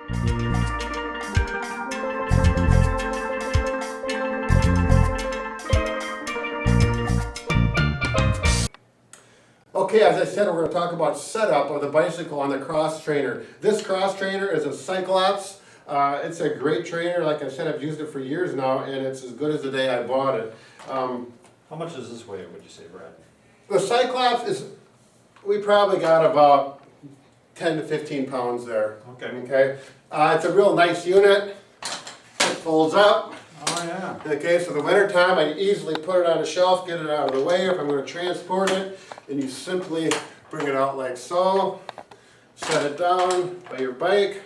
Okay, as I said, we're going to talk about setup of the bicycle on the cross trainer. This cross trainer is a CycleOps. It's a great trainer. Like I said, I've used it for years now, and it's as good as the day I bought it. How much does this weigh, would you say, Brad? The CycleOps is, we probably got about 10 to 15 pounds there. Okay. It's a real nice unit. It folds up. Oh yeah. Okay, so the winter time I easily put it on a shelf, get it out of the way. If I'm going to transport it, and you simply bring it out like so, set it down by your bike,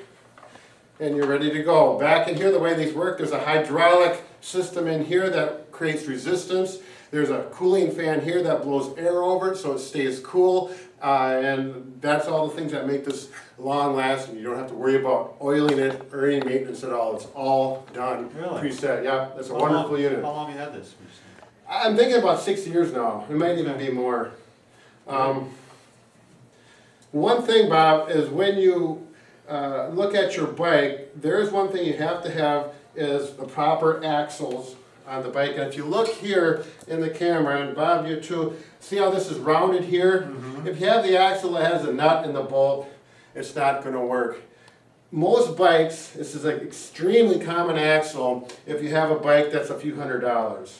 and you're ready to go. Back in here, the way these work, there's a hydraulic system in here that creates resistance. There's a cooling fan here that blows air over it so it stays cool, and that's all the things that make this long lasting. You don't have to worry about oiling it or any maintenance at all. It's all done, preset. Yeah, that's a wonderful unit. How long have you had this? I'm thinking about 6 years now. It might even be more. One thing, Bob, is when you look at your bike, there is one thing you have to have is the proper axles on the bike. And if you look here in the camera, and Bob, you too, see how this is rounded here? Mm-hmm. If you have the axle that has a nut in the bolt, it's not going to work. Most bikes, this is an extremely common axle if you have a bike that's a few $100s.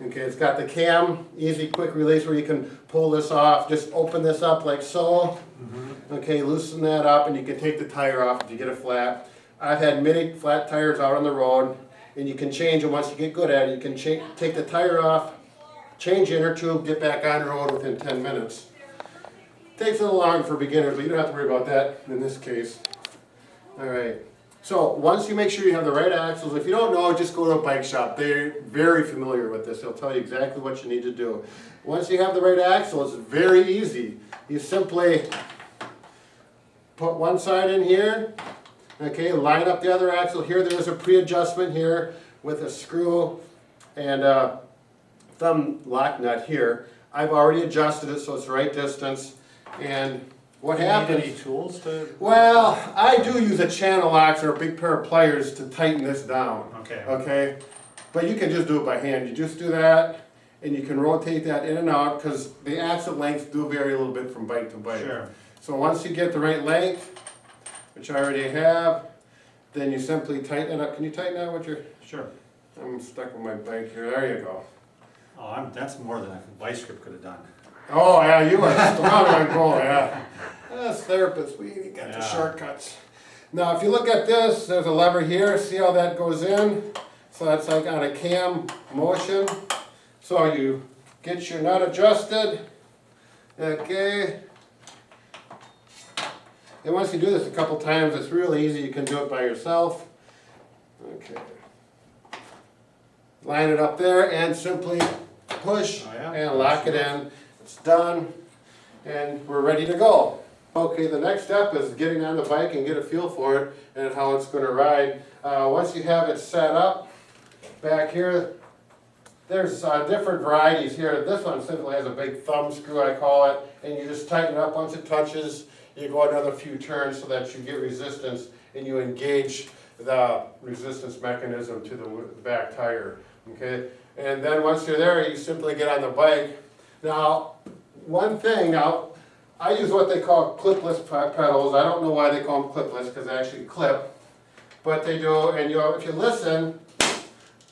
Okay, it's got the cam, easy quick release where you can pull this off. Just open this up like so. Mm-hmm. Okay, loosen that up and you can take the tire off if you get a flat. I've had many flat tires out on the road, and you can change them once you get good at it. You can take the tire off, change inner tube, get back on the road within 10 minutes. Takes a little longer for beginners, but you don't have to worry about that in this case. Alright, so once you make sure you have the right axles, if you don't know, just go to a bike shop. They're very familiar with this. They'll tell you exactly what you need to do. Once you have the right axle, it's very easy. You simply put one side in here, okay, line up the other axle here. There's a pre-adjustment here with a screw and a thumb lock nut here. I've already adjusted it so it's the right distance. And what happens? Any tools to? Well, I do use a channel lock or a big pair of pliers to tighten this down. Okay. But you can just do it by hand. You just do that, and you can rotate that in and out because the axle lengths do vary a little bit from bike to bike. Sure. So once you get the right length, which I already have, then you simply tighten it up. Can you tighten that with your? Sure. I'm stuck with my bike here. There you go. Oh, that's more than a vice grip could have done. Oh yeah, you are strong on goal, yeah. As therapists, we got the shortcuts. Now if you look at this, there's a lever here, see how that goes in? So that's like on a cam motion. So you get your nut adjusted, okay. And once you do this a couple times, it's really easy, you can do it by yourself. Okay. Line it up there and simply push and lock it in. It's done, and we're ready to go. Okay, the next step is getting on the bike and get a feel for it and how it's going to ride. Once you have it set up, back here, there's different varieties here. This one simply has a big thumb screw, I call it, and you just tighten it up. Once it touches, you go another few turns so that you get resistance and you engage the resistance mechanism to the back tire. Okay, and then once you're there, you simply get on the bike. Now, one thing, I use what they call clipless pedals. I don't know why they call them clipless, because they actually clip. But they do, and if you listen,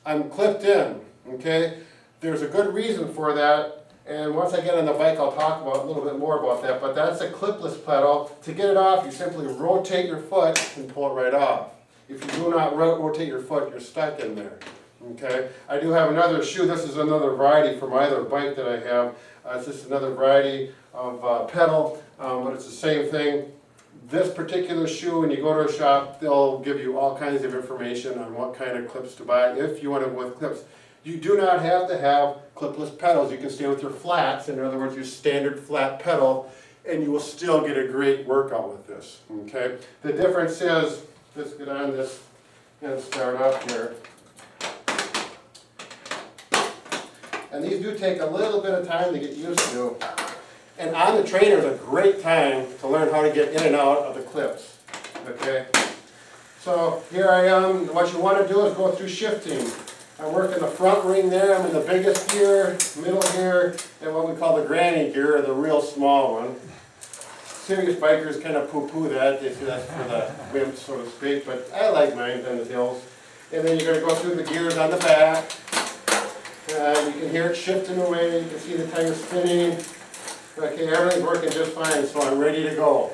I'm clipped in, okay? There's a good reason for that, and once I get on the bike, I'll talk about a little bit more about that. But that's a clipless pedal. To get it off, you simply rotate your foot and pull it right off. If you do not rotate your foot, you're stuck in there. Okay, I do have another shoe. This is another variety for my other bike that I have. It's just another variety of pedal, but it's the same thing. This particular shoe, when you go to a shop, they'll give you all kinds of information on what kind of clips to buy if you want it with clips. You do not have to have clipless pedals. You can stay with your flats, in other words, your standard flat pedal, and you will still get a great workout with this. Okay, the difference is, let's get on this and start up here. And these do take a little bit of time to get used to. And on the trainer is a great time to learn how to get in and out of the clips. Okay? So here I am. What you want to do is go through shifting. I'm working the front ring there. I'm in the biggest gear, middle gear, and what we call the granny gear, or the real small one. Serious bikers kind of poo-poo that. They say that's for the wimps, so to speak, but I like mine on the hills. And then you're going to go through the gears on the back. You can hear it shifting away. You can see the tires spinning. Okay, everything's working just fine, so I'm ready to go.